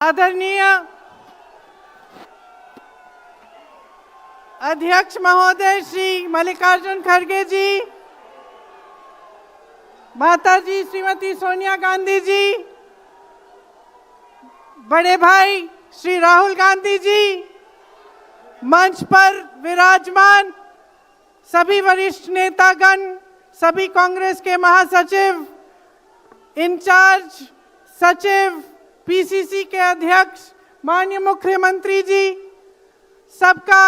आदरणीय अध्यक्ष महोदय श्री मल्लिकार्जुन खड़गे जी, माता जी श्रीमती सोनिया गांधी जी, बड़े भाई श्री राहुल गांधी जी, मंच पर विराजमान सभी वरिष्ठ नेतागण, सभी कांग्रेस के महासचिव, इंचार्ज सचिव, पीसीसी के अध्यक्ष, माननीय मुख्यमंत्री जी, सबका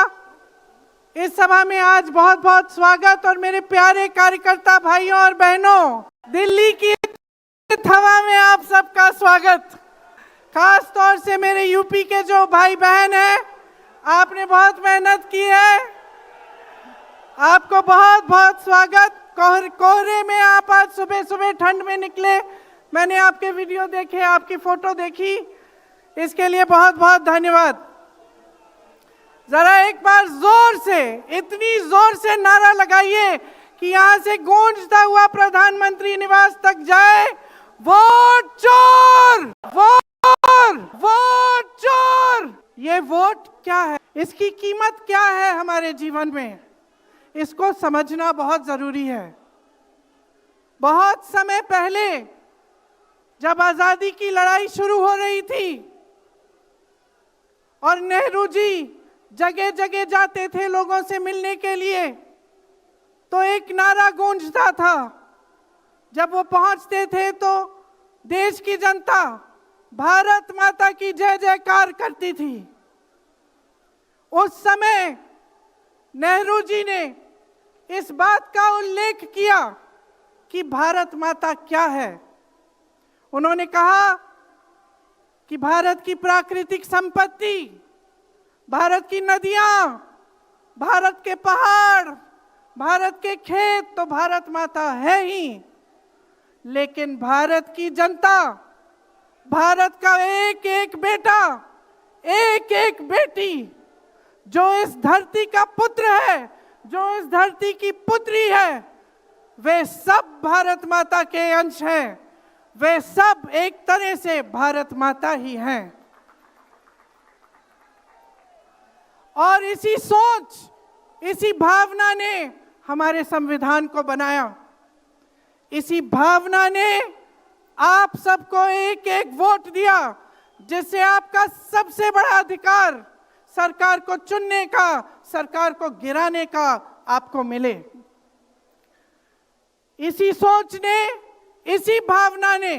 इस सभा में आज बहुत बहुत स्वागत। और मेरे प्यारे कार्यकर्ता भाइयों और बहनों, दिल्ली की हवा में आप सबका स्वागत। खास तौर से मेरे यूपी के जो भाई बहन हैं, आपने बहुत मेहनत की है, आपको बहुत बहुत स्वागत। कोहरे में आप आज सुबह सुबह ठंड में निकले, मैंने आपके वीडियो देखे, आपकी फोटो देखी, इसके लिए बहुत बहुत धन्यवाद। जरा एक बार जोर से, इतनी जोर से नारा लगाइए कि यहां से गूंजता हुआ प्रधानमंत्री निवास तक जाए, वोट चोर, वोट चोर। ये वोट क्या है, इसकी कीमत क्या है हमारे जीवन में, इसको समझना बहुत जरूरी है। बहुत समय पहले जब आजादी की लड़ाई शुरू हो रही थी और नेहरू जी जगह जगह जाते थे लोगों से मिलने के लिए, तो एक नारा गूंजता था। जब वो पहुंचते थे तो देश की जनता भारत माता की जय जयकार करती थी। उस समय नेहरू जी ने इस बात का उल्लेख किया कि भारत माता क्या है। उन्होंने कहा कि भारत की प्राकृतिक संपत्ति, भारत की नदियां, भारत के पहाड़, भारत के खेत तो भारत माता है ही, लेकिन भारत की जनता, भारत का एक एक बेटा, एक एक बेटी, जो इस धरती का पुत्र है, जो इस धरती की पुत्री है, वे सब भारत माता के अंश हैं। वे सब एक तरह से भारत माता ही हैं। और इसी सोच, इसी भावना ने हमारे संविधान को बनाया। इसी भावना ने आप सबको एक एक वोट दिया, जिससे आपका सबसे बड़ा अधिकार सरकार को चुनने का, सरकार को गिराने का आपको मिले। इसी सोच ने, इसी भावना ने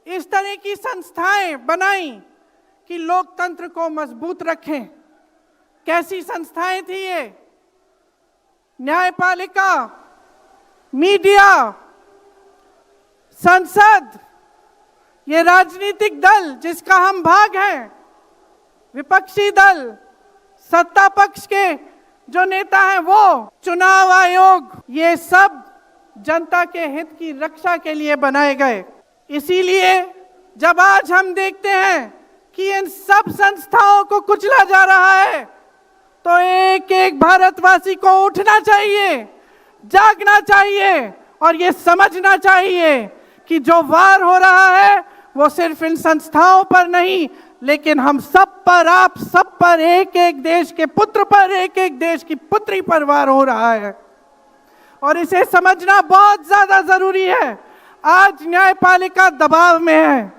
इस तरह की संस्थाएं बनाई कि लोकतंत्र को मजबूत रखें। कैसी संस्थाएं थी ये? न्यायपालिका, मीडिया, संसद, ये राजनीतिक दल जिसका हम भाग हैं, विपक्षी दल, सत्ता पक्ष के जो नेता हैं वो, चुनाव आयोग, ये सब जनता के हित की रक्षा के लिए बनाए गए। इसीलिए जब आज हम देखते हैं कि इन सब संस्थाओं को कुचला जा रहा है, तो एक एक भारतवासी को उठना चाहिए, जागना चाहिए और ये समझना चाहिए कि जो वार हो रहा है वो सिर्फ इन संस्थाओं पर नहीं, लेकिन हम सब पर, आप सब पर, एक एक देश के पुत्र पर, एक एक देश की पुत्री पर वार हो रहा है। और इसे समझना बहुत ज्यादा जरूरी है। आज न्यायपालिका दबाव में है,